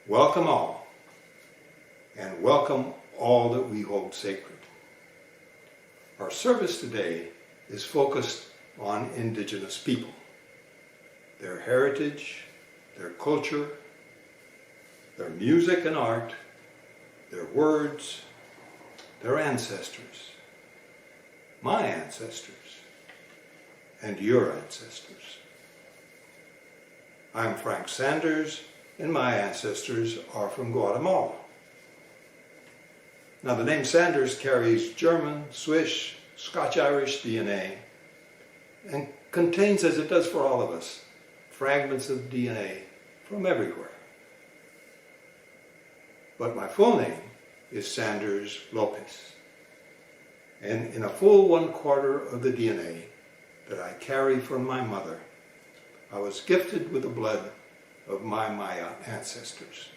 Welcome all, and welcome all that we hold sacred. Our service today is focused on Indigenous people, their heritage, their culture, their music and art, their words, their ancestors, my ancestors, and your ancestors. I'm Frank Sanders, and my ancestors are from Guatemala. Now, the name Sanders carries German, Swiss, Scotch-Irish DNA and contains, as it does for all of us, fragments of DNA from everywhere. But my full name is Sanders Lopez, and in a full 1/4 of the DNA that I carry from my mother, I was gifted with the blood of my Maya ancestors.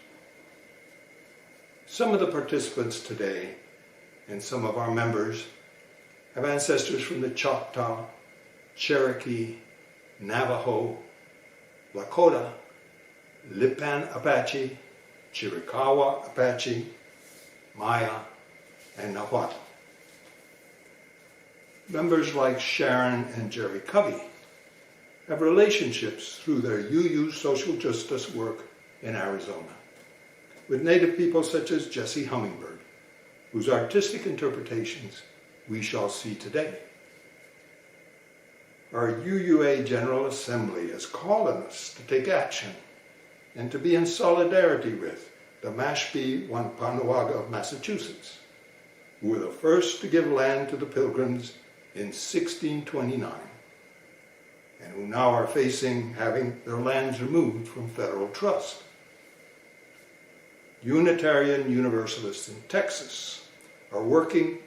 Some of the participants today and some of our members have ancestors from the Choctaw, Cherokee, Navajo, Lakota, Lipan Apache, Chiricahua Apache, Maya, and Nahuatl. Members like Sharon and Jerry Covey have relationships through their UU social justice work in Arizona with Native people such as Jesse Hummingbird, whose artistic interpretations we shall see today. Our UUA General Assembly has called on us to take action and to be in solidarity with the Mashpee Wampanoag of Massachusetts, who were the first to give land to the Pilgrims in 1629, and who now are facing having their lands removed from federal trust. Unitarian Universalists in Texas are working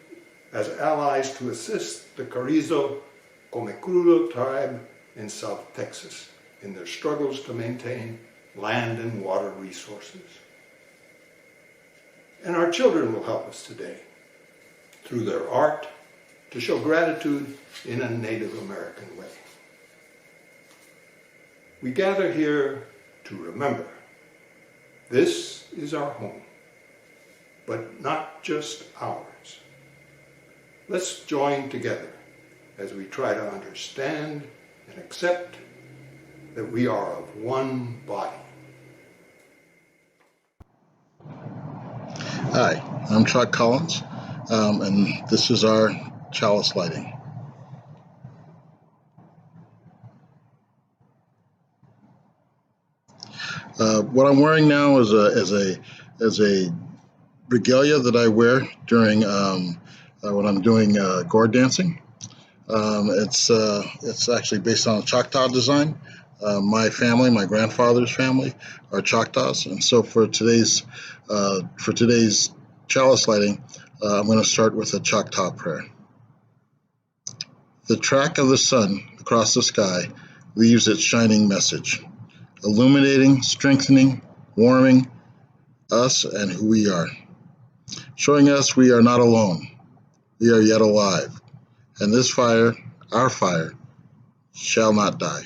as allies to assist the Carrizo Comecrudo tribe in South Texas in their struggles to maintain land and water resources. And our children will help us today through their art to show gratitude in a Native American way. We gather here to remember. This is our home, but not just ours. Let's join together as we try to understand and accept that we are of one body. Hi, I'm Chuck Collins, and this is our chalice lighting. What I'm wearing now is a regalia that I wear during when I'm doing gourd dancing. It's actually based on a Choctaw design. My family, my grandfather's family, are Choctaws, and so for today's chalice lighting, I'm going to start with a Choctaw prayer. The track of the sun across the sky leaves its shining message, illuminating, strengthening, warming us and who we are, showing us we are not alone, we are yet alive, and this fire, our fire, shall not die.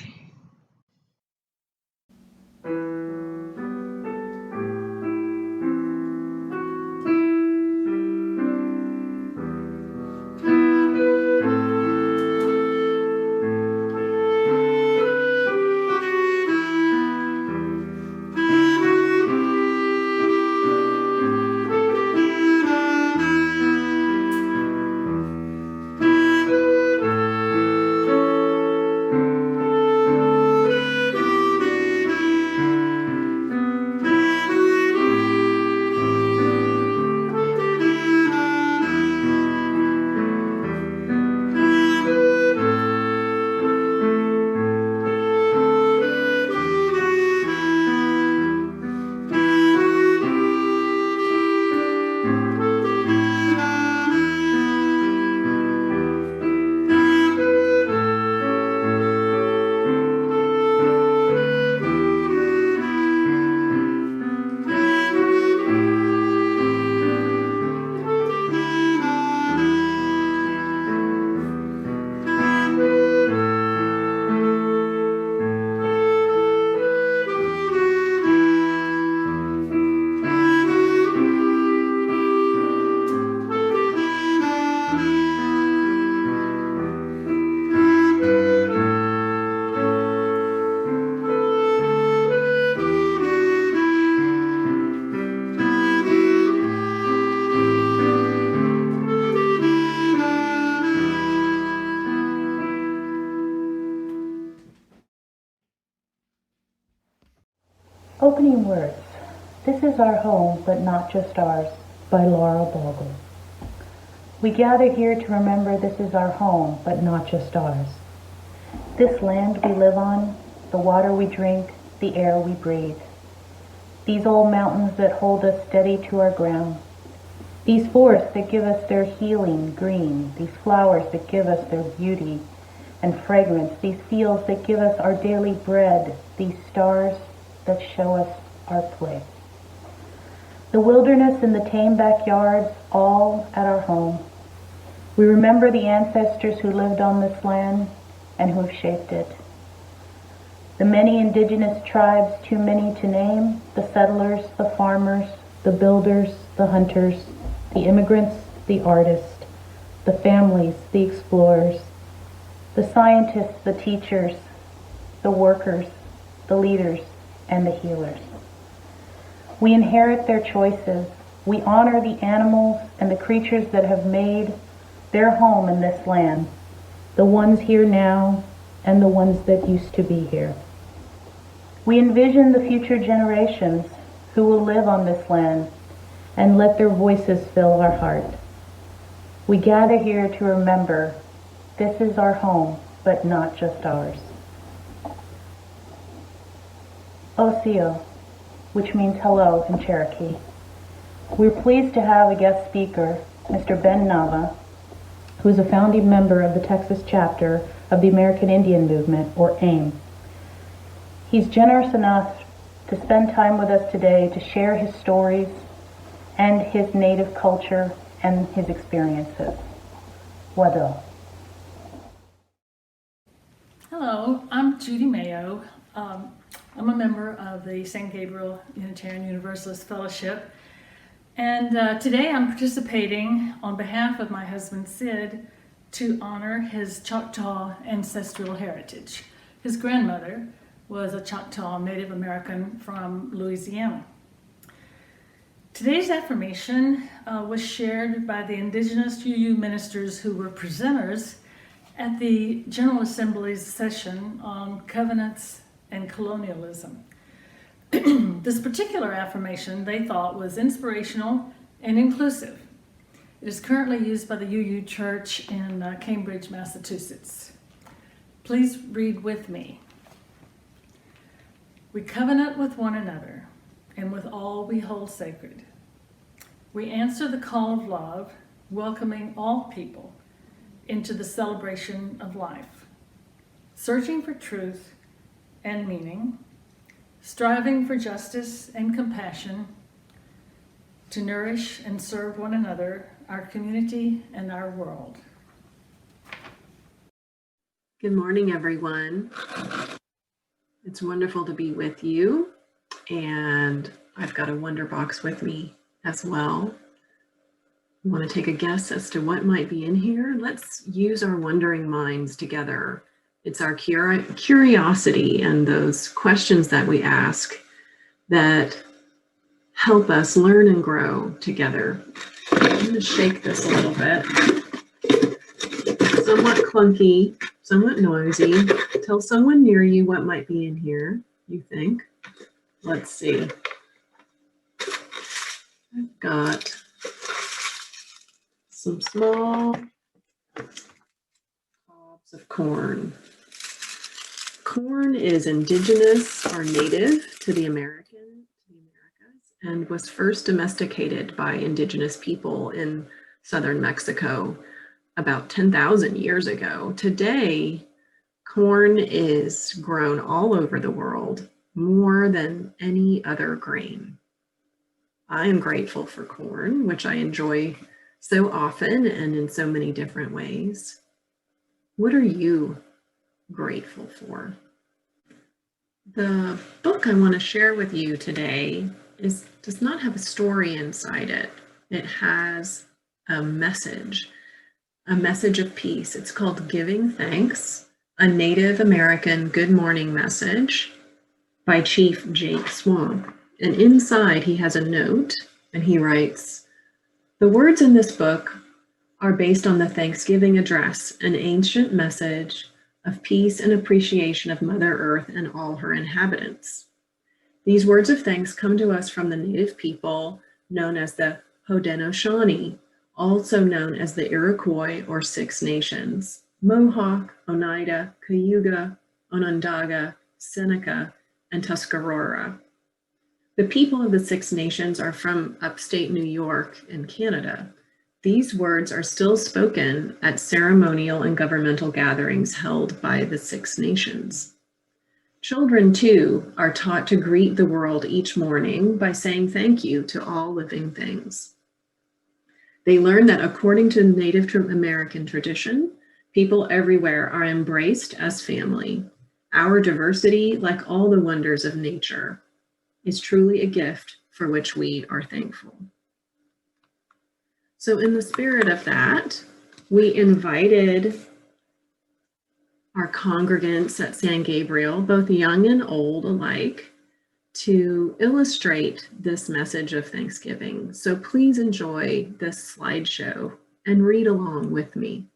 Opening words. This is our home, but not just ours, by Laura Bogle. We gather here to remember this is our home, but not just ours. This land we live on, the water we drink, the air we breathe. These old mountains that hold us steady to our ground. These forests that give us their healing green. These flowers that give us their beauty and fragrance. These fields that give us our daily bread. These stars that show us our place. The wilderness and the tame backyards, all at our home. We remember the ancestors who lived on this land and who have shaped it. The many indigenous tribes, too many to name, the settlers, the farmers, the builders, the hunters, the immigrants, the artists, the families, the explorers, the scientists, the teachers, the workers, the leaders, and the healers. We inherit their choices. We honor the animals and the creatures that have made their home in this land, the ones here now and the ones that used to be here. We envision the future generations who will live on this land and let their voices fill our heart. We gather here to remember this is our home, but not just ours. Osio, which means hello in Cherokee. We're pleased to have a guest speaker, Mr. Ben Nava, who is a founding member of the Texas chapter of the American Indian Movement, or AIM. He's generous enough to spend time with us today to share his stories and his native culture and his experiences. Wado. Hello, I'm Judy Mayo. I'm a member of the San Gabriel Unitarian Universalist Fellowship, and today I'm participating on behalf of my husband Sid to honor his Choctaw ancestral heritage. His grandmother was a Choctaw Native American from Louisiana. Today's affirmation was shared by the Indigenous UU ministers who were presenters at the General Assembly's session on covenants and colonialism. This particular affirmation they thought was inspirational and inclusive. It is currently used by the UU Church in Cambridge, Massachusetts. Please read with me. We covenant with one another and with all we hold sacred. We answer the call of love, welcoming all people into the celebration of life, searching for truth and meaning, striving for justice and compassion, to nourish and serve one another, our community, and our world. Good morning, everyone. It's wonderful to be with you, and I've got a Wonder Box with me as well. You want to take a guess as to what might be in here? Let's use our wondering minds together. It's our curiosity and those questions that we ask that help us learn and grow together. I'm going to shake this a little bit. Somewhat clunky, somewhat noisy. Tell someone near you what might be in here, you think. Let's see. I've got some small cobs of corn. Corn is indigenous or native to the Americas, and was first domesticated by indigenous people in southern Mexico about 10,000 years ago. Today, corn is grown all over the world, more than any other grain. I am grateful for corn, which I enjoy so often and in so many different ways. What are you grateful for? The book I want to share with you today does not have a story inside it. It has a message of peace. It's called Giving Thanks, a Native American Good Morning Message by Chief Jake Swamp. And inside he has a note, and he writes, "The words in this book are based on the Thanksgiving address, an ancient message of peace and appreciation of Mother Earth and all her inhabitants. These words of thanks come to us from the native people known as the Haudenosaunee, also known as the Iroquois or Six Nations, Mohawk, Oneida, Cayuga, Onondaga, Seneca, and Tuscarora. The people of the Six Nations are from upstate New York and Canada. These words are still spoken at ceremonial and governmental gatherings held by the Six Nations. Children, too, are taught to greet the world each morning by saying thank you to all living things. They learn that according to Native American tradition, people everywhere are embraced as family. Our diversity, like all the wonders of nature, is truly a gift for which we are thankful. So in the spirit of that, we invited our congregants at San Gabriel, both young and old alike, to illustrate this message of Thanksgiving. So please enjoy this slideshow and read along with me.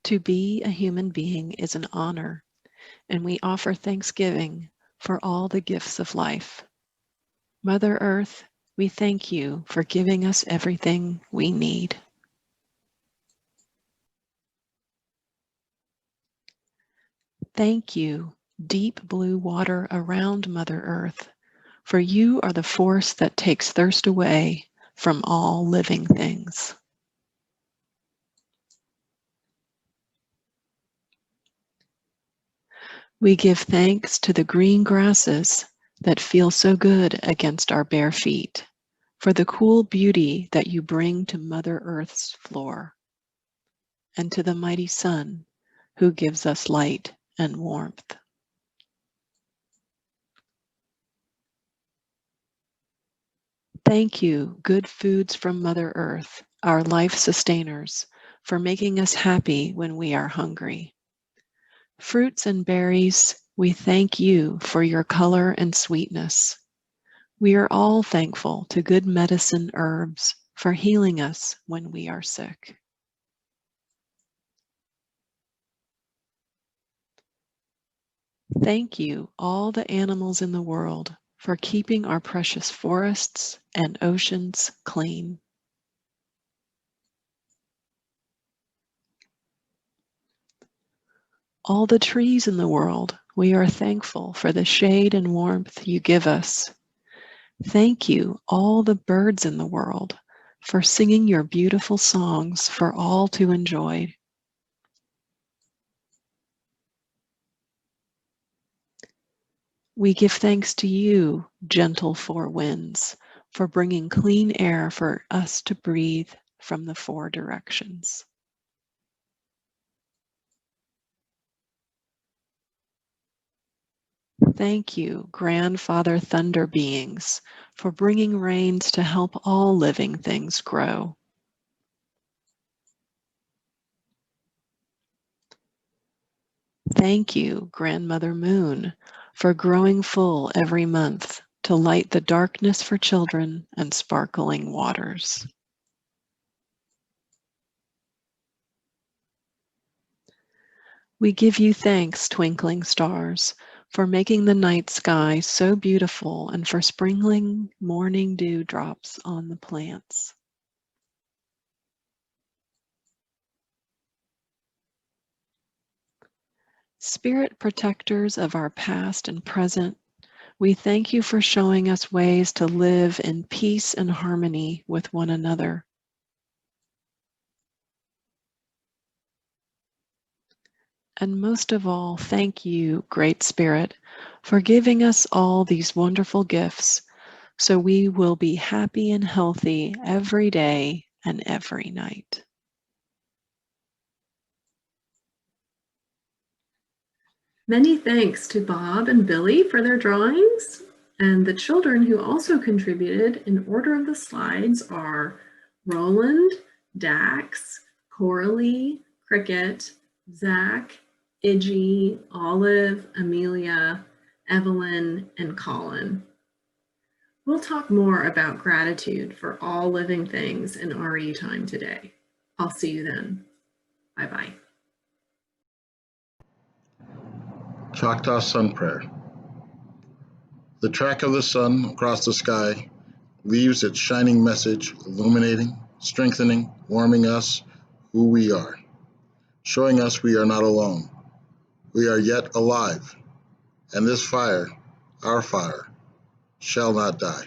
To be a human being is an honor, and we offer thanksgiving for all the gifts of life. Mother Earth, we thank you for giving us everything we need. Thank you, deep blue water around Mother Earth, for you are the force that takes thirst away from all living things. We give thanks to the green grasses that feel so good against our bare feet, for the cool beauty that you bring to Mother Earth's floor, and to the mighty sun who gives us light and warmth. Thank you, good foods from Mother Earth, our life sustainers, for making us happy when we are hungry. Fruits and berries, we thank you for your color and sweetness. We are all thankful to good medicine herbs for healing us when we are sick. Thank you, all the animals in the world, for keeping our precious forests and oceans clean. All the trees in the world, we are thankful for the shade and warmth you give us. Thank you, all the birds in the world, for singing your beautiful songs for all to enjoy. We give thanks to you, gentle four winds, for bringing clean air for us to breathe from the four directions. Thank you, Grandfather Thunder beings, for bringing rains to help all living things grow. Thank you, Grandmother Moon, for growing full every month to light the darkness for children and sparkling waters. We give you thanks, twinkling stars, for making the night sky so beautiful and for sprinkling morning dew drops on the plants. Spirit protectors of our past and present, we thank you for showing us ways to live in peace and harmony with one another. And most of all, thank you, Great Spirit, for giving us all these wonderful gifts so we will be happy and healthy every day and every night. Many thanks to Bob and Billy for their drawings, and the children who also contributed in order of the slides are Roland, Dax, Coralie, Cricket, Zach, Iggy, Olive, Amelia, Evelyn, and Colin. We'll talk more about gratitude for all living things in RE time today. I'll see you then. Bye-bye. Choctaw Sun Prayer. The track of the sun across the sky leaves its shining message, illuminating, strengthening, warming us who we are, showing us we are not alone. We are yet alive, and this fire, our fire, shall not die.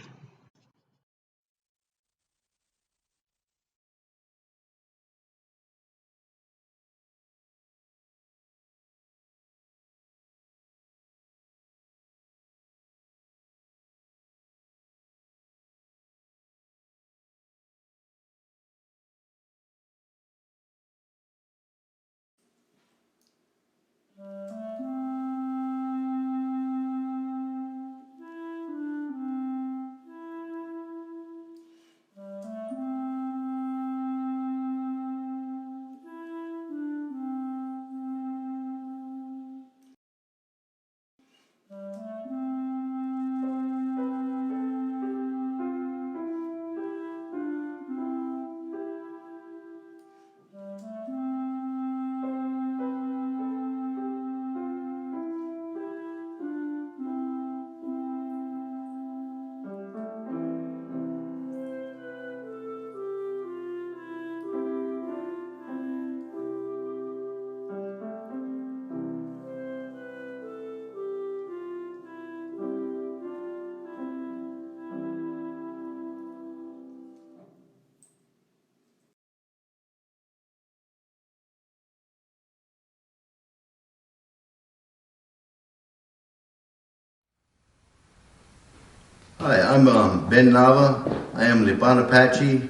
Hi, I'm Ben Nava. I am Lipan Apache,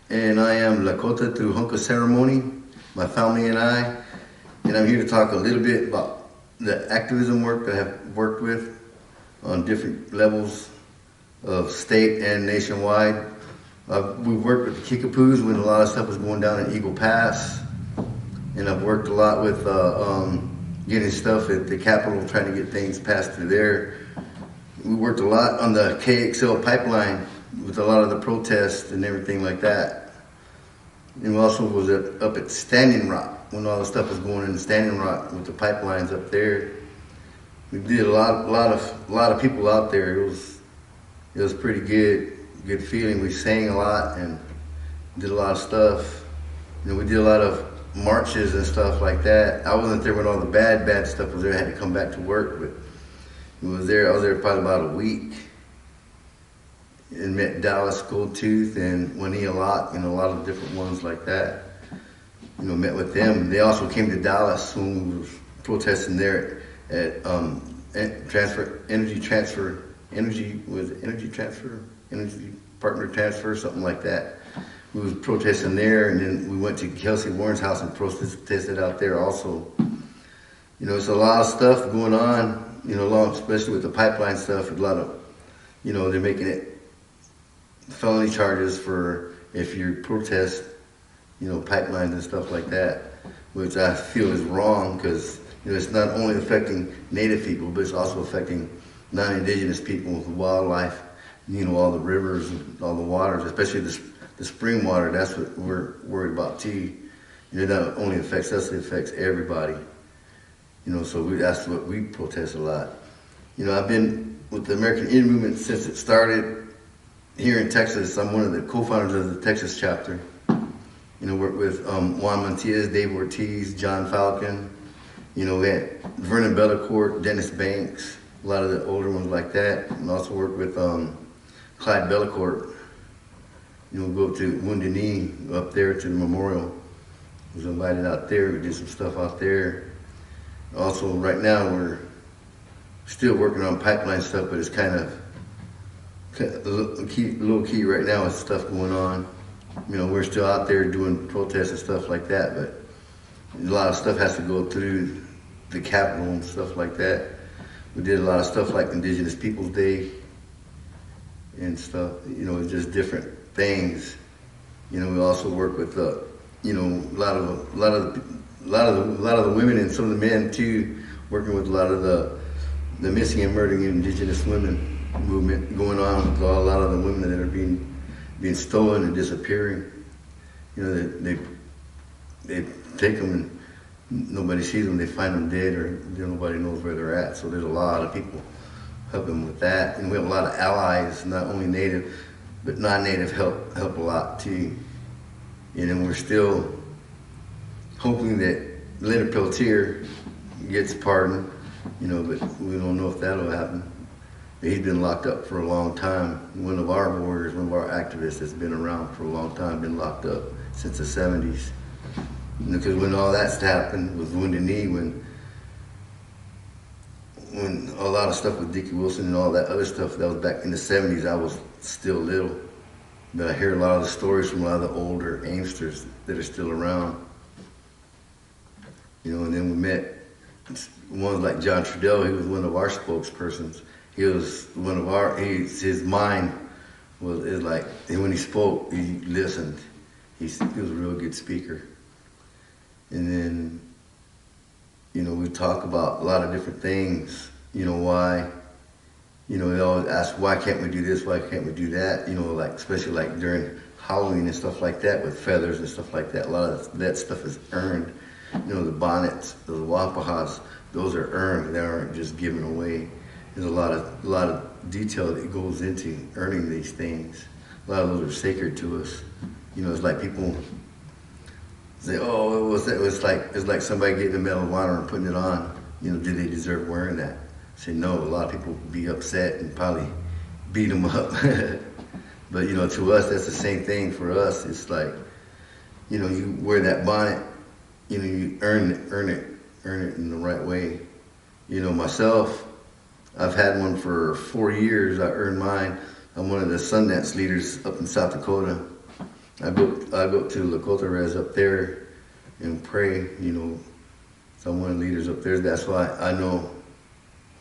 and I am Lakota through Hunka ceremony, my family and I. And I'm here to talk a little bit about the activism work that I have worked with on different levels of state and nationwide. We've worked with the Kickapoos when a lot of stuff was going down in Eagle Pass. And I've worked a lot with getting stuff at the Capitol, trying to get things passed through there. We worked a lot on the KXL pipeline with a lot of the protests and everything like that. And we also was up at Standing Rock when all the stuff was going in the Standing Rock with the pipelines up there. We did a lot of people out there. It was pretty good feeling. We sang a lot and did a lot of stuff. You know, we did a lot of marches and stuff like that. I wasn't there when all the bad stuff was there. I had to come back to work, but I was there probably about a week and met Dallas Goldtooth and Juanita Locke and a lot of different ones like that. You know, met with them. They also came to Dallas when we were protesting there at energy partner transfer, something like that. We was protesting there, and then we went to Kelsey Warren's house and protested out there also. You know, there's a lot of stuff going on. You know, especially with the pipeline stuff, a lot of, you know, they're making it felony charges for if you protest, you know, pipelines and stuff like that, which I feel is wrong because, you know, it's not only affecting Native people, but it's also affecting non-Indigenous people, the wildlife, you know, all the rivers and all the waters, especially the spring water. That's what we're worried about too. You know, it not only affects us, it affects everybody. You know, so that's what we protest a lot. You know, I've been with the American Indian movement since it started here in Texas. I'm one of the co-founders of the Texas chapter. You know, worked with Juan Montiel, Dave Ortiz, John Falcon. You know, we had Vernon Bellecourt, Dennis Banks, a lot of the older ones like that. And also worked with Clyde Bellecourt. You know, go to Wounded Knee up there to the memorial. Was invited out there. We did some stuff out there. Also, right now we're still working on pipeline stuff, but it's kind of a little key right now with stuff going on. You know, we're still out there doing protests and stuff like that, but a lot of stuff has to go through the Capitol and stuff like that. We did a lot of stuff like Indigenous Peoples Day and stuff. You know, it's just different things. You know, we also work with you know, a lot of the women and some of the men too, working with a lot of the missing and murdering Indigenous women movement going on with a lot of the women that are being stolen and disappearing. You know, they take them and nobody sees them. They find them dead, or nobody knows where they're at. So there's a lot of people helping with that, and we have a lot of allies, not only native, but non-native help a lot too. And then we're still hoping that Leonard Peltier gets pardoned, but we don't know if that'll happen. He's been locked up for a long time. One of our warriors, one of our activists that's been around for a long time, been locked up since the 70s. Because when all that's happened with Wounded Knee, when a lot of stuff with Dickie Wilson and all that other stuff, that was back in the 70s, I was still little. But I hear a lot of the stories from a lot of the older Aimsters that are still around. And then we met ones like John Trudell. He was one of our spokespersons. He was one of our, his mind is like, and when he spoke, he listened. He was a real good speaker. And then, we talk about a lot of different things, why, they always ask, why can't we do this, why can't we do that, especially like during Halloween and stuff like that with feathers and stuff like that. A lot of that stuff is earned. The bonnets, the wapahas, those are earned. They aren't just given away. There's a lot of detail that goes into earning these things. A lot of those are sacred to us. It's like people say, "Oh, it's like somebody getting a Medal of Honor and putting it on. Do they deserve wearing that?" I say no. A lot of people would be upset and probably beat them up. But to us, that's the same thing. For us, it's like, you wear that bonnet. You earn it in the right way. Myself, I've had one for 4 years. I earned mine. I'm one of the Sundance leaders up in South Dakota. I go to Lakota Res up there and pray. So I'm one of the leaders up there. That's why I know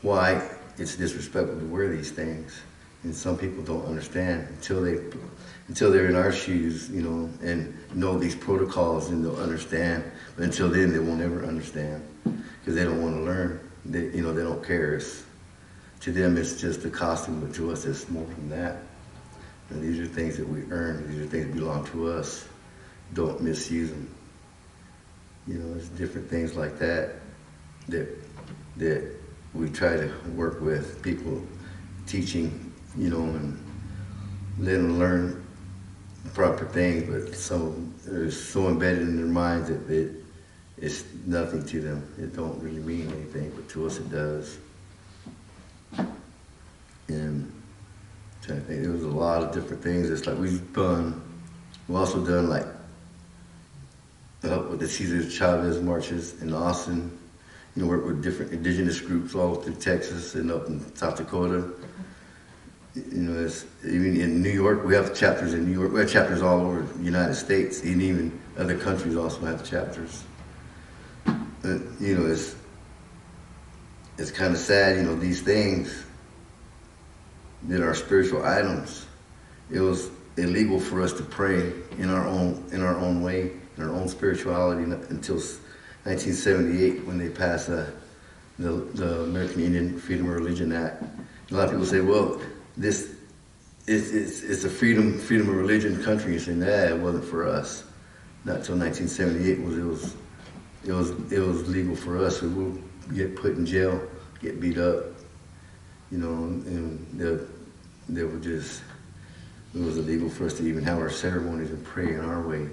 why it's disrespectful to wear these things, and some people don't understand until they're in our shoes, and know these protocols, and they'll understand. But until then, they won't ever understand because they don't want to learn. They don't care. To them, it's just a costume, but to us, it's more than that. And these are things that we earn. These are things that belong to us. Don't misuse them. It's different things like that we try to work with people, teaching, and let them learn proper things. But some are so embedded in their minds that it's nothing to them. It don't really mean anything, but to us it does. And I'm trying to think, there was a lot of different things. It's like we've also done like help with the Cesar Chavez marches in Austin. Work with different indigenous groups all through Texas and up in South Dakota. It's, even in New York, we have chapters in New York. We have chapters all over the United States, and even other countries also have chapters. It's kind of sad, these things that are spiritual items. It was illegal for us to pray in our own way, in our own spirituality until 1978 when they passed the American Indian Freedom of Religion Act. A lot of people say, well, this it's a freedom of religion country. You say, nah, it wasn't for us. Not until 1978 it was legal for us. So we'll get put in jail, get beat up, and they were just, it was illegal for us to even have our ceremonies and pray in our way.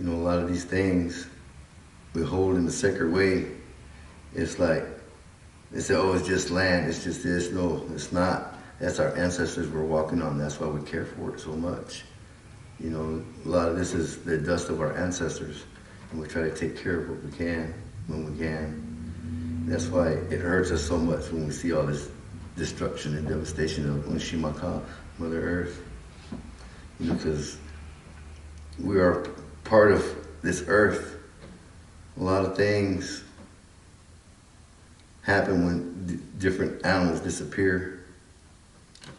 A lot of these things we hold in the sacred way. It's like, they say, oh, it's just land, it's just this. No, it's not. That's our ancestors we're walking on. That's why we care for it so much. A lot of this is the dust of our ancestors, and we try to take care of what we can when we can. That's why it hurts us so much when we see all this destruction and devastation of Unshimaka, Mother Earth. Because we are part of this earth. A lot of things happen when different animals disappear,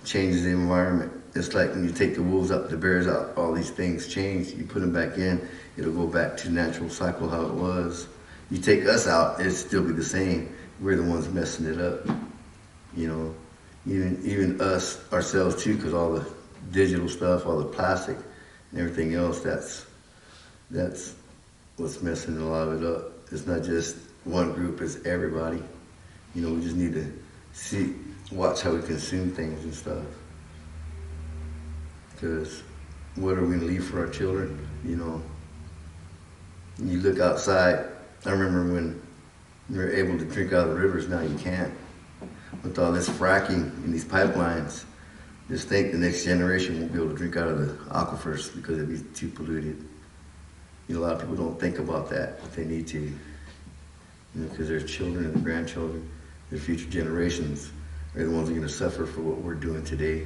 changes the environment. It's like when you take the wolves out, the bears out, all these things change. You put them back in, it'll go back to the natural cycle how it was. You take us out, it'll still be the same. We're the ones messing it up. Even us, ourselves too, because all the digital stuff, all the plastic and everything else, that's what's messing a lot of it up. It's not just one group, it's everybody. You know, we just need to watch how we consume things and stuff. Because what are we gonna leave for our children? You know, you look outside. I remember when we were able to drink out of the rivers, now you can't. With all this fracking and these pipelines, just think the next generation won't be able to drink out of the aquifers because it'd be too polluted. You know, a lot of people don't think about that, but they need to. You know, because their children and their grandchildren, their future generations are the ones that are going to suffer for what we're doing today.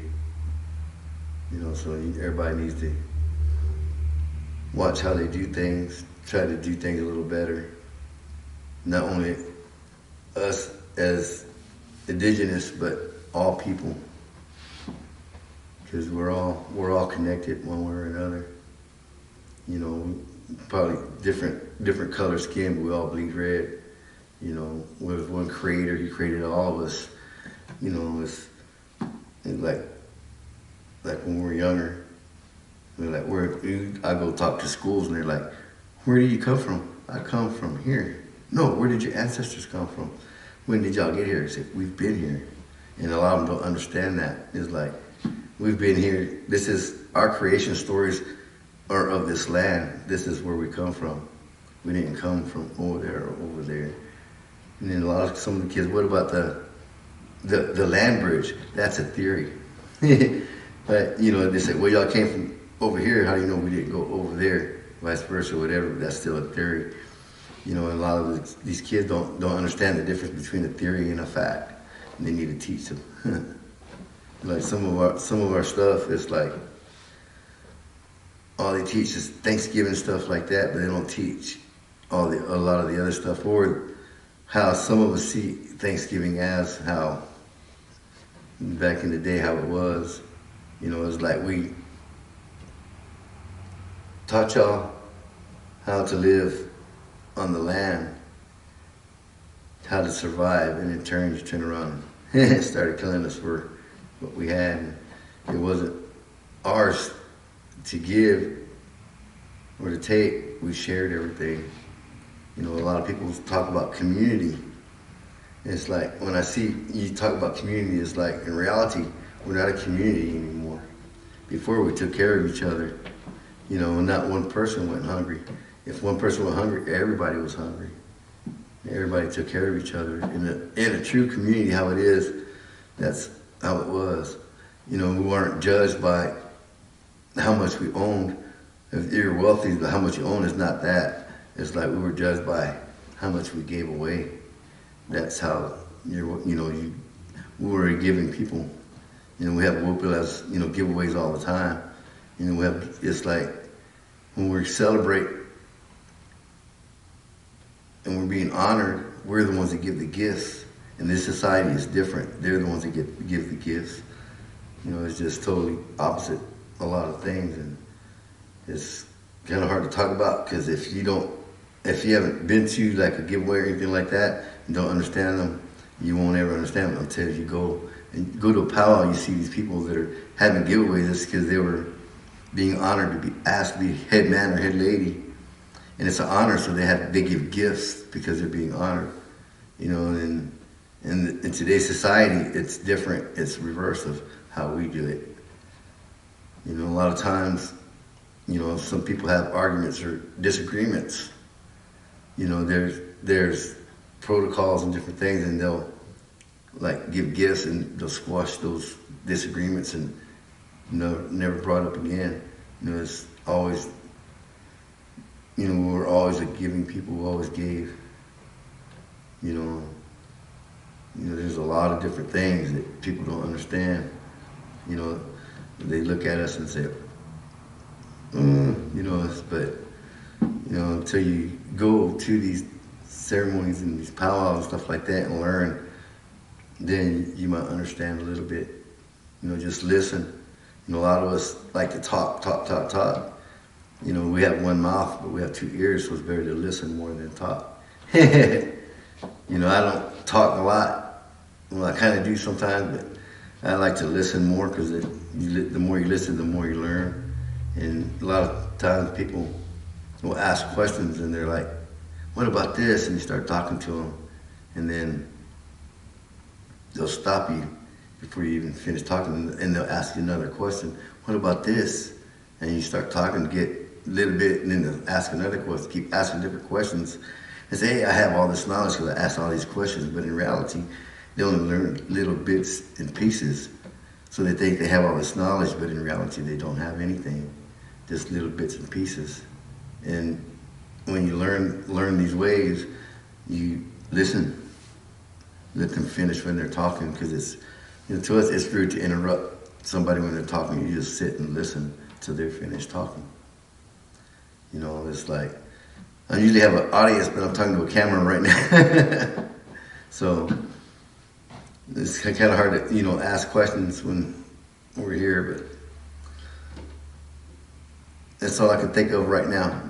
You know, so everybody needs to watch how they do things, try to do things a little better. Not only us as Indigenous, but all people, because we're all connected one way or another. You know, probably different color skin, but we all bleed red. You know, with one creator, he created all of us. You know, it's like when we were younger, we're like, I go talk to schools and they're like, where do you come from? I come from here. No, where did your ancestors come from? When did y'all get here? I said, we've been here. And a lot of them don't understand that. It's like, we've been here. This is, our creation stories are of this land. This is where we come from. We didn't come from over there or over there. And then some of the kids, what about the land bridge? That's a theory. But, you know, they say, well, y'all came from over here. How do you know we didn't go over there? Vice versa, whatever. But that's still a theory. You know, and a lot of these kids don't understand the difference between a theory and a fact. And they need to teach them. Like some of our stuff is like, all they teach is Thanksgiving stuff like that, but they don't teach a lot of the other stuff, or how some of us see Thanksgiving as how back in the day how it was. You know, it's like we taught y'all how to live on the land, how to survive, and in turn you turn around and started killing us for what we had. It wasn't ours to give or to take. We shared everything. You know, a lot of people talk about community. It's like, when I see you talk about community, it's like, in reality, we're not a community anymore. Before, we took care of each other. You know, and not one person went hungry. If one person went hungry, everybody was hungry. Everybody took care of each other. In a true community, how it is, that's how it was. You know, we weren't judged by how much we owned. If you're wealthy, how much you own is not that. It's like we were judged by how much we gave away. That's how we were giving people. You know, we have giveaways all the time. You know, it's like when we celebrate and we're being honored, we're the ones that give the gifts. And this society is different. They're the ones that give the gifts. You know, it's just totally opposite a lot of things, and it's kind of hard to talk about, because if you haven't been to like a giveaway or anything like that and don't understand them, you won't ever understand them until you go to a powwow. You see these people that are having giveaways. It's because they were being honored to be asked to be head man or head lady, and it's an honor, so they give gifts because they're being honored. You know, and in today's society, it's different. It's reverse of how we do it. You know, a lot of times, you know, some people have arguments or disagreements. You know, there's protocols and different things, and they'll like give gifts and they'll squash those disagreements and never brought up again. You know, it's always, you know, we're always a giving people who always gave. You know, there's a lot of different things that people don't understand. You know, they look at us and say, you know, but, you know, until you go to these ceremonies and these powwows and stuff like that and learn, then you might understand a little bit. You know, just listen. You know, a lot of us like to talk. You know, we have one mouth, but we have two ears, so it's better to listen more than talk. You know, I don't talk a lot. Well, I kind of do sometimes, but I like to listen more, because the more you listen, the more you learn. And a lot of times people will ask questions, and they're like, what about this? And you start talking to them, and then they'll stop you before you even finish talking, and they'll ask you another question. What about this? And you start talking, get a little bit, and then they'll ask another question, keep asking different questions, and say, hey, I have all this knowledge because I asked all these questions, but in reality, they only learn little bits and pieces. So they think they have all this knowledge, but in reality, they don't have anything, just little bits and pieces. And when you learn these ways, you listen, let them finish when they're talking, because it's, to us, it's rude to interrupt somebody when they're talking. You just sit and listen till they're finished talking. It's like, I usually have an audience, but I'm talking to a camera right now. So it's kind of hard to, ask questions when we're here, but that's all I can think of right now.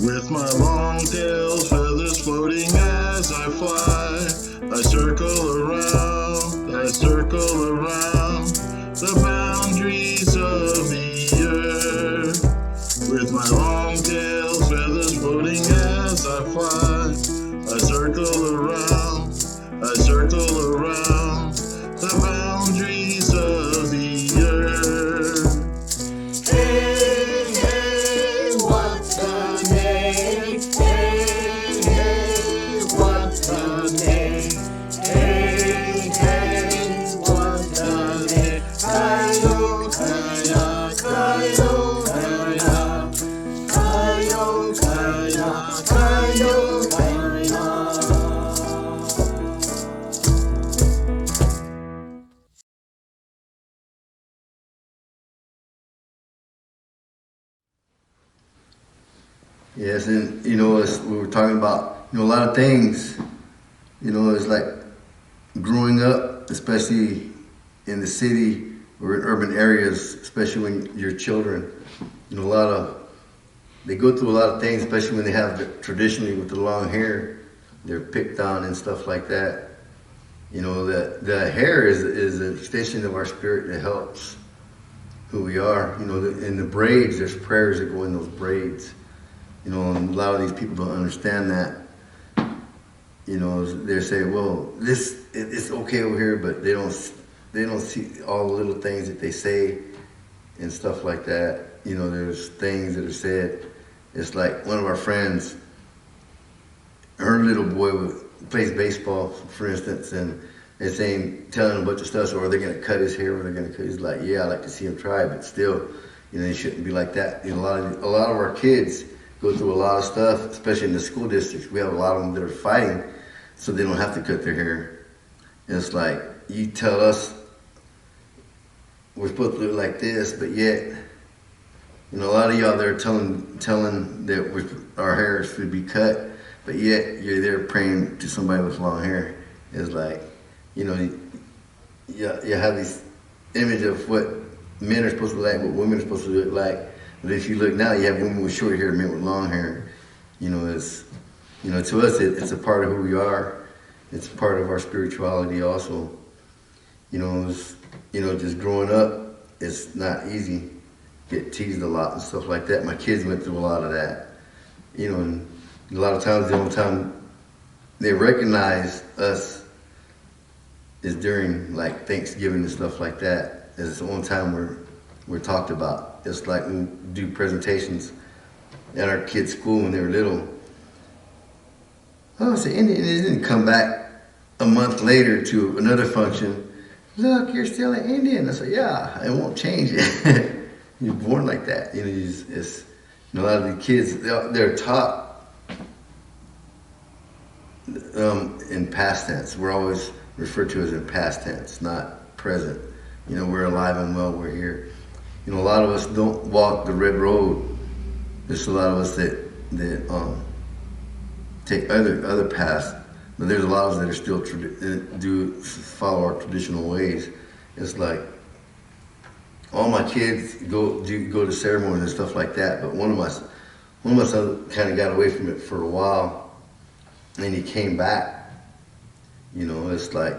With my long tail, feathers floating as I fly, I circle around the boundaries of the earth. With my long tail, feathers floating as I fly, I circle around the boundaries of the earth. Yes, and as we were talking about, a lot of things, it's like growing up, especially in the city or in urban areas, especially when you're children, they go through a lot of things, especially when they have traditionally with the long hair, they're picked on and stuff like that. The hair is an extension of our spirit that helps who we are. In the braids, there's prayers that go in those braids. And a lot of these people don't understand that. They say, well, it's okay over here, but they don't see all the little things that they say and stuff like that. There's things that are said. It's like one of our friends, her little boy plays baseball, for instance, and they're telling him a bunch of stuff, or they're going to cut his hair, or they're going to cut. He's like, yeah, I like to see him try, but still, they shouldn't be like that. A lot of our kids go through a lot of stuff, especially in the school districts. We have a lot of them that are fighting, so they don't have to cut their hair. And it's like, you tell us we're supposed to look like this, but yet, a lot of y'all there telling that our hair should be cut, but yet you're there praying to somebody with long hair. It's like, you have this image of what men are supposed to look like, what women are supposed to look like. But if you look now, you have women with short hair, men with long hair. It's, to us, it's a part of who we are. It's part of our spirituality also. Just growing up, it's not easy. Get teased a lot and stuff like that. My kids went through a lot of that. And a lot of times, the only time they recognize us is during like Thanksgiving and stuff like that. It's the only time we're talked about. It's like we do presentations at our kids' school when they were little. Oh, it's an Indian. It didn't come back a month later to another function. Look, you're still an Indian. I said, yeah, it won't change it. You're born like that. A lot of the kids, they're taught in past tense. We're always referred to as in past tense, not present. You know, we're alive and well, we're here. You know, a lot of us don't walk the red road. There's a lot of us that take other paths, but there's a lot of us that are still do follow our traditional ways. It's like all my kids go to ceremonies and stuff like that, but one of my sons kind of got away from it for a while, and he came back. You know, it's like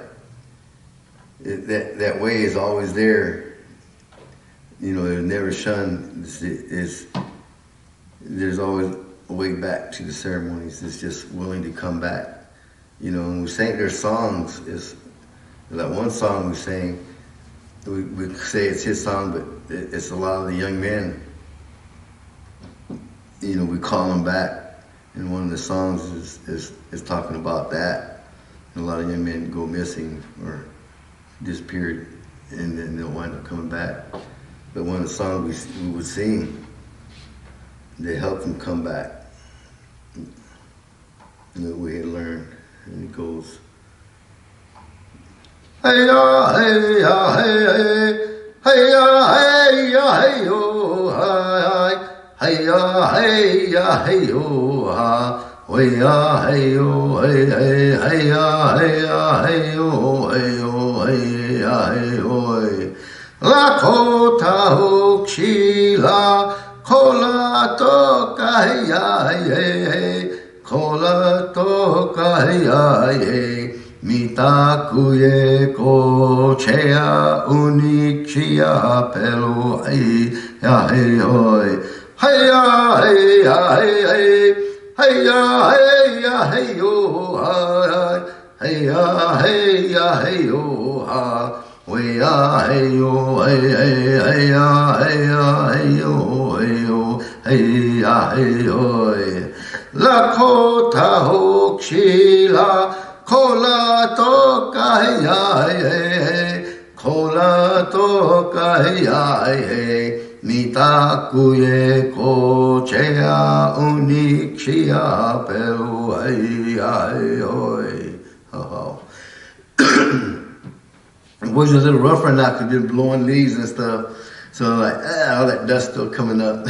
that way is always there. You know, it never shunned. There's always a way back to the ceremonies. It's just willing to come back. You know, and we sang their songs. Is like one song we sang. We say it's his song, but it's a lot of the young men. You know, we call them back, and one of the songs is talking about that. And a lot of young men go missing or disappeared, and then they'll wind up coming back. But one of the songs we would sing, they helped them come back. And that we had learned, and it goes. Hey ya, hey ya, hey hey, hey ya, hey ya, hey yo, hi, hey ya, hey ya, hey yo, ha, hey ya, hey yo, hey hey, hey ya, hey ya, hey yo, hey yo, hey ya, hey yo, la kota hokshi la, kola toka hey ya, hey hey, kola toka hey ya, hey. Mitakuye ko chea unikia pelo hey ya hey hoy hey ya hey ya hey hey hey ya hey ya hey yo hey ya hey ya hey yo ha we ya hey yo hey hey hey ya hey yo hey yo hey ya hey hoy la kota hokshila Kola toka ya kola toka ya mitakuye ko chea unikshia pelu ay The boys was a little rough right now because they're blowing leaves and stuff. So I'm like, all that dust still coming up.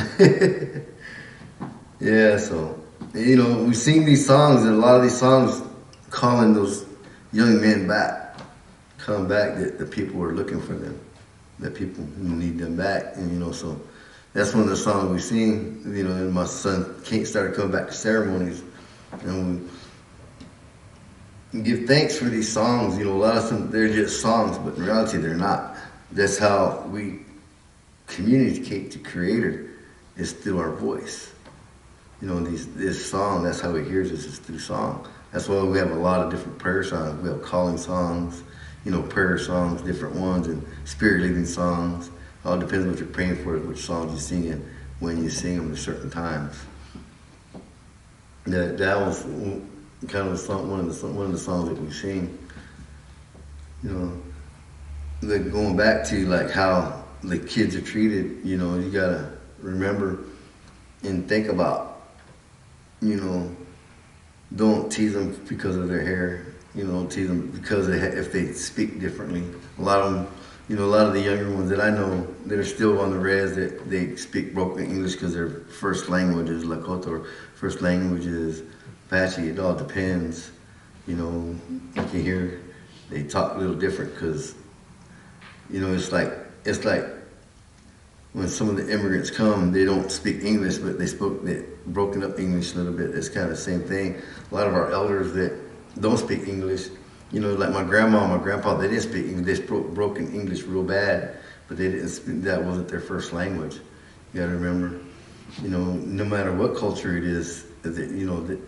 Yeah, so, you know, we sing these songs, and a lot of these songs calling those young men back, come back, that the people were looking for them, that people need them back. And, you know, so that's one of the songs we sing, you know, and my son started coming back to ceremonies, and we give thanks for these songs. You know, a lot of them, they're just songs, but in reality, they're not. That's how we communicate to Creator, is through our voice. You know, this song, that's how He hears us, is through song. That's why we have a lot of different prayer songs. We have calling songs, you know, prayer songs, different ones, and spirit leading songs. All depends on what you're praying for, which songs you're singing, when you sing them at certain times. That was kind of one of the songs that we sing. You know, like going back to like how the kids are treated. You know, you gotta remember and think about, you know, don't tease them because of their hair. You know, don't tease them because if they speak differently. A lot of them, you know, a lot of the younger ones that I know that are still on the res, that they speak broken English because their first language is Lakota, or first language is Apache. It all depends. You know, you can hear they talk a little different because, you know, it's like when some of the immigrants come, they don't speak English, but they broken up English a little bit. It's kind of the same thing. A lot of our elders that don't speak English, you know, like my grandma and my grandpa, they didn't speak English. They spoke broken English real bad, but they didn't speak, that wasn't their first language. You gotta remember, you know, no matter what culture it is, that, you know, that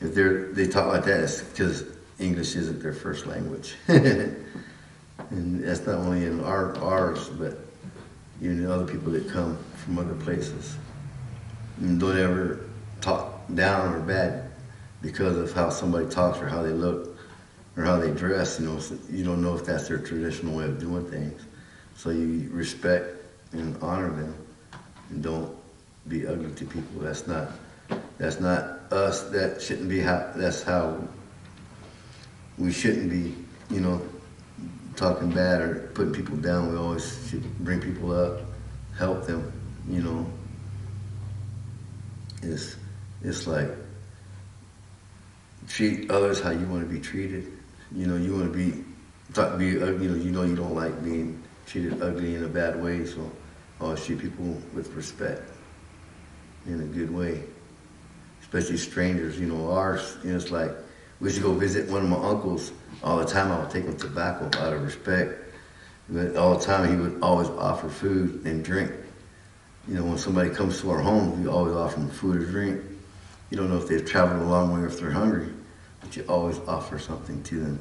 if they talk like that, it's because English isn't their first language. And that's not only in ours, but even other people that come from other places. And don't ever talk down or bad because of how somebody talks or how they look or how they dress. You know, so you don't know if that's their traditional way of doing things. So you respect and honor them, and don't be ugly to people. That's not us. That shouldn't be how. That's how we shouldn't be, talking bad or putting people down. We always should bring people up, help them, It's like treat others how you want to be treated. You want to be ugly. You don't like being treated ugly in a bad way. So always treat people with respect in a good way, especially strangers. Ours. It's like we used to go visit one of my uncles all the time. I would take him tobacco out of respect. But all the time he would always offer food and drink. When somebody comes to our home, we always offer them food or drink. You don't know if they've traveled a long way or if they're hungry, but you always offer something to them,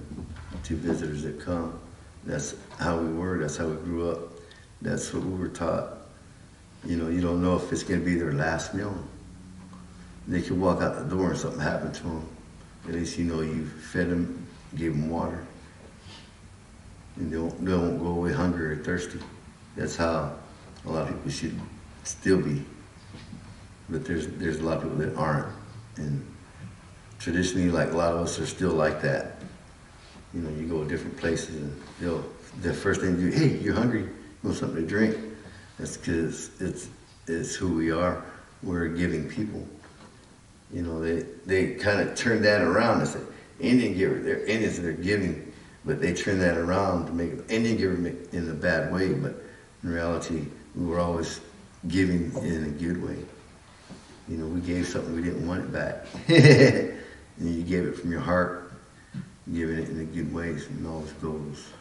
to visitors that come. That's how we were, that's how we grew up. That's what we were taught. You don't know if it's going to be their last meal. They could walk out the door and something happened to them. At least you fed them, gave them water. And they won't go away hungry or thirsty. That's how a lot of people should still be. But there's a lot of people that aren't. And traditionally, like a lot of us are still like that. You go to different places and the first thing you do, hey, you're hungry, you want something to drink. That's because it's who we are. We're giving people. They kind of turn that around and say, Indian giver, they're Indians, they're giving, but they turn that around to make Indian giver in a bad way, but in reality, we were always giving in a good way. We gave something, we didn't want it back. And you gave it from your heart, giving it in a good way, so it always goes.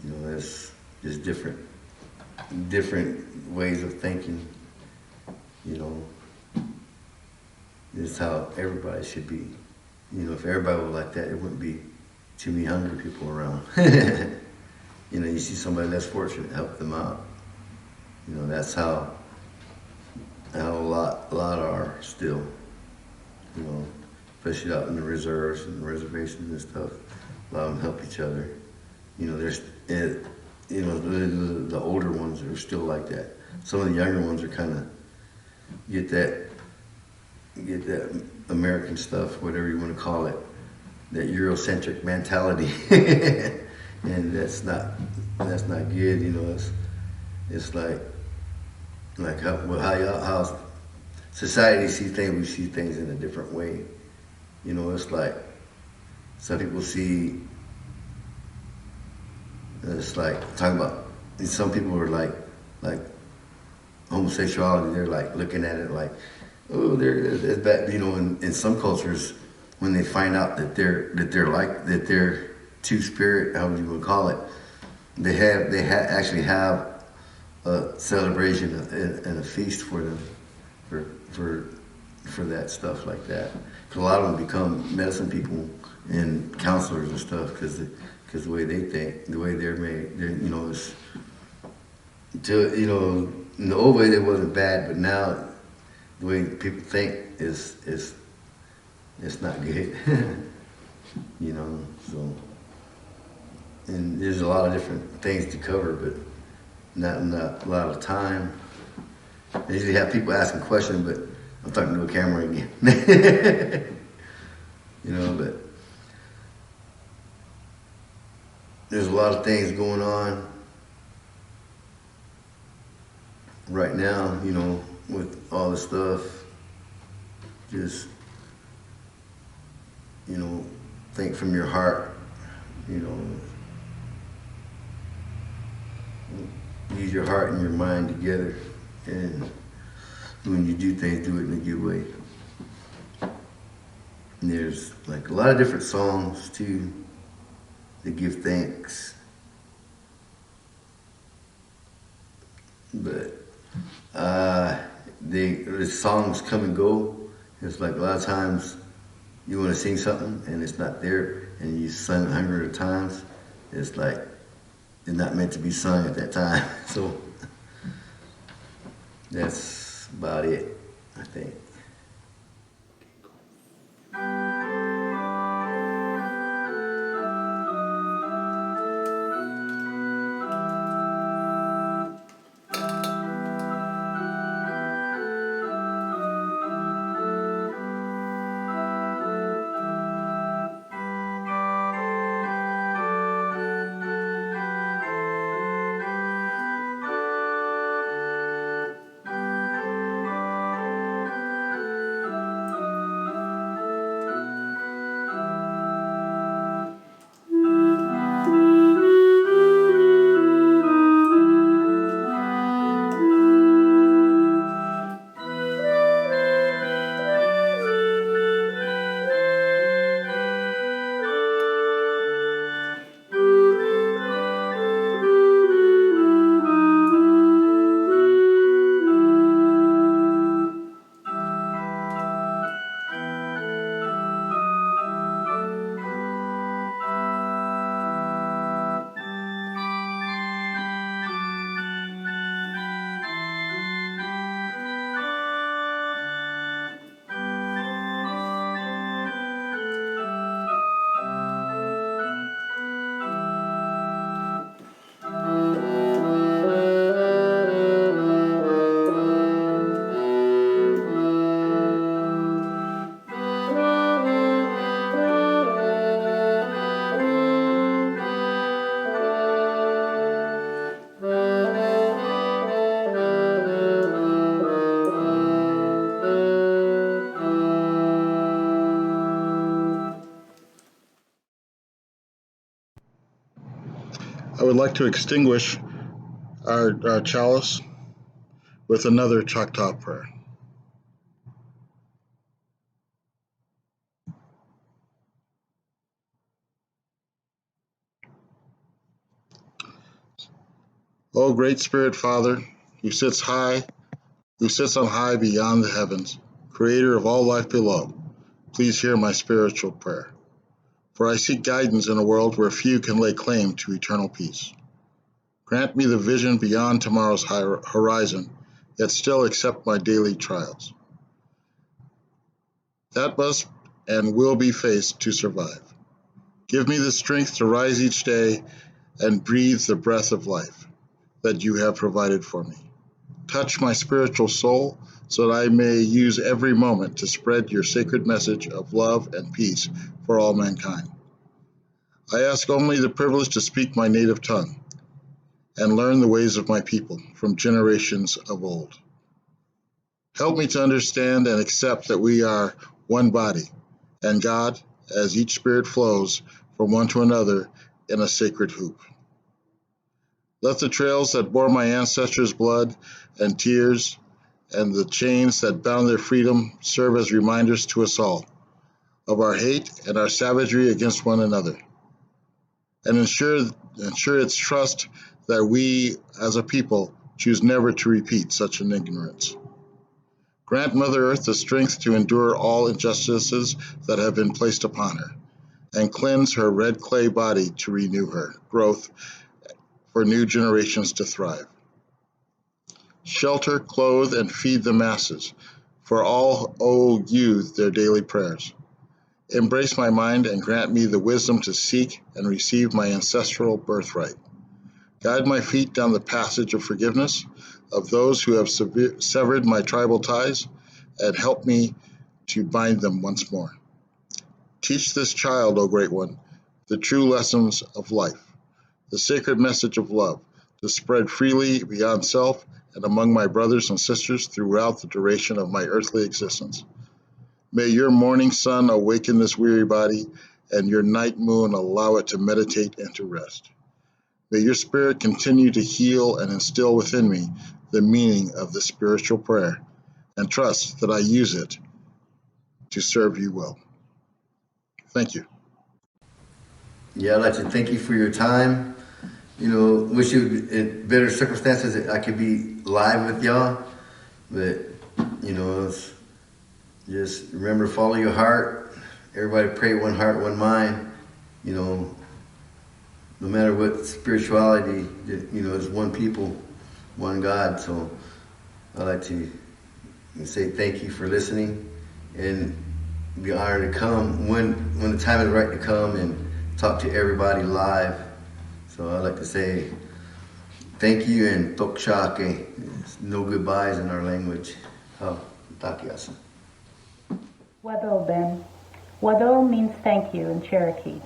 That's just different ways of thinking. This is how everybody should be. If everybody was like that, there wouldn't be too many hungry people around. You see somebody less fortunate, help them out. That's how a lot are still. Especially out in the reserves and the reservations and stuff. A lot of them help each other. There's, the older ones are still like that. Some of the younger ones are kind of get that American stuff, whatever you want to call it, that Eurocentric mentality, and that's not good. It's like how society sees things. We see things in a different way. It's like some people see. It's like talking about. Some people are like homosexuality. They're like looking at it like, oh, it's bad. In some cultures, when they find out that they're two-spirit, however you want to call it, they actually have a celebration and a feast for them, for that stuff like that. Because a lot of them become medicine people and counselors and stuff because the way they think, the way they're made, is in the old way they wasn't bad, but now the way people think is it's not good. So, and there's a lot of different things to cover, but not a lot of time. I usually have people asking questions, but I'm talking to a camera again. But there's a lot of things going on right now, with all the stuff. Just, think from your heart, use your heart and your mind together, and when you do things, do it in a good way. And there's like a lot of different songs too that give thanks, but the songs come and go. It's like a lot of times you want to sing something and it's not there, and you sung it 100 times. It's like it's not meant to be sung at that time. So that's about it, I think. would like to extinguish our chalice with another Choctaw prayer. O great Spirit Father, who sits on high beyond the heavens, creator of all life below, please hear my spiritual prayer. For I seek guidance in a world where few can lay claim to eternal peace. Grant me the vision beyond tomorrow's horizon, yet still accept my daily trials. That must and will be faced to survive. Give me the strength to rise each day and breathe the breath of life that you have provided for me. Touch my spiritual soul so that I may use every moment to spread your sacred message of love and peace for all mankind. I ask only the privilege to speak my native tongue and learn the ways of my people from generations of old. Help me to understand and accept that we are one body, and God, as each spirit flows from one to another in a sacred hoop. Let the trails that bore my ancestors' blood and tears and the chains that bound their freedom serve as reminders to us all of our hate and our savagery against one another, and ensure its trust that we as a people choose never to repeat such an ignorance. Grant Mother Earth the strength to endure all injustices that have been placed upon her, and cleanse her red clay body to renew her growth for new generations to thrive. Shelter, clothe, and feed the masses, for all owe you their daily prayers. Embrace my mind and grant me the wisdom to seek and receive my ancestral birthright. Guide my feet down the passage of forgiveness of those who have severed my tribal ties, and help me to bind them once more. Teach this child, O Great One, the true lessons of life, the sacred message of love, to spread freely beyond self and among my brothers and sisters throughout the duration of my earthly existence. May your morning sun awaken this weary body, and your night moon allow it to meditate and to rest. May your spirit continue to heal and instill within me the meaning of the spiritual prayer, and trust that I use it to serve you well. Thank you. Yeah, I'd like to thank you for your time. Wish you in better circumstances that I could be live with y'all. But, it's just remember, follow your heart. Everybody pray one heart, one mind. No matter what spirituality, it's one people, one God. So I'd like to say thank you for listening, and be honored to come when the time is right to come and talk to everybody live. So I'd like to say thank you and tokshake. No goodbyes in our language. Takiasa. Wado, Ben. Wado means thank you in Cherokee.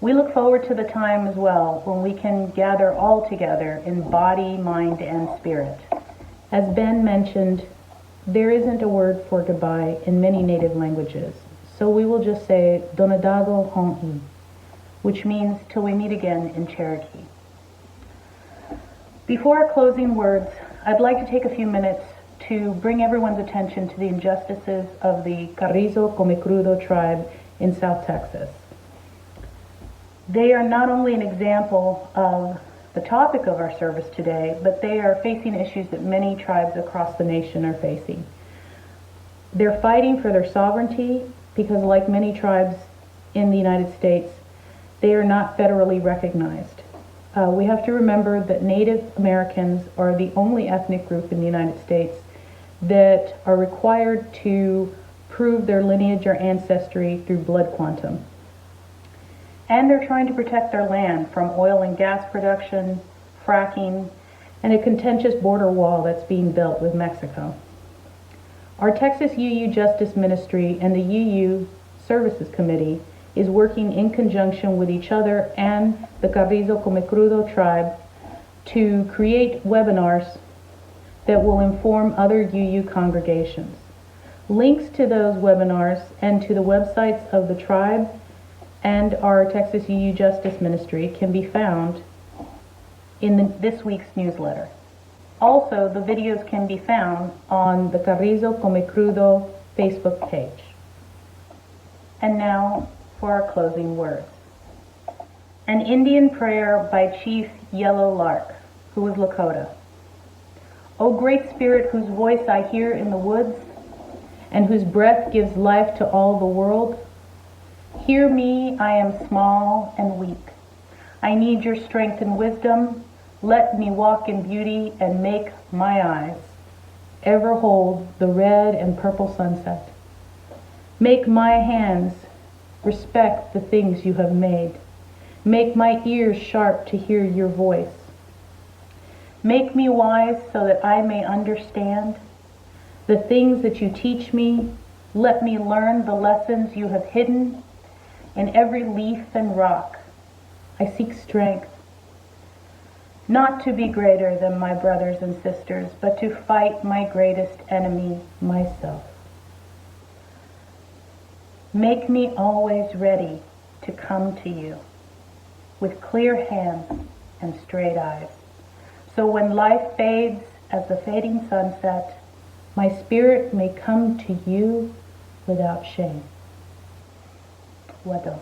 We look forward to the time as well when we can gather all together in body, mind, and spirit. As Ben mentioned, there isn't a word for goodbye in many native languages, so we will just say Donadago Hon'i, which means till we meet again in Cherokee. Before our closing words, I'd like to take a few minutes to bring everyone's attention to the injustices of the Carrizo Comecrudo tribe in South Texas. They are not only an example of the topic of our service today, but they are facing issues that many tribes across the nation are facing. They're fighting for their sovereignty because, like many tribes in the United States, they are not federally recognized. We have to remember that Native Americans are the only ethnic group in the United States that are required to prove their lineage or ancestry through blood quantum. And they're trying to protect their land from oil and gas production, fracking, and a contentious border wall that's being built with Mexico. Our Texas UU Justice Ministry and the UU Services Committee is working in conjunction with each other and the Carrizo Comecrudo tribe to create webinars that will inform other UU congregations. Links to those webinars and to the websites of the tribe and our Texas UU Justice Ministry can be found in this week's newsletter. Also, the videos can be found on the Carrizo Come Crudo Facebook page. And now for our closing words. An Indian prayer by Chief Yellow Lark, who was Lakota. O Great Spirit, whose voice I hear in the woods, and whose breath gives life to all the world, hear me, I am small and weak. I need your strength and wisdom. Let me walk in beauty and make my eyes ever hold the red and purple sunset. Make my hands respect the things you have made. Make my ears sharp to hear your voice. Make me wise so that I may understand the things that you teach me. Let me learn the lessons you have hidden in every leaf and rock. I seek strength, not to be greater than my brothers and sisters, but to fight my greatest enemy, myself. Make me always ready to come to you with clear hands and straight eyes. So when life fades as the fading sunset, my spirit may come to you without shame. Wado.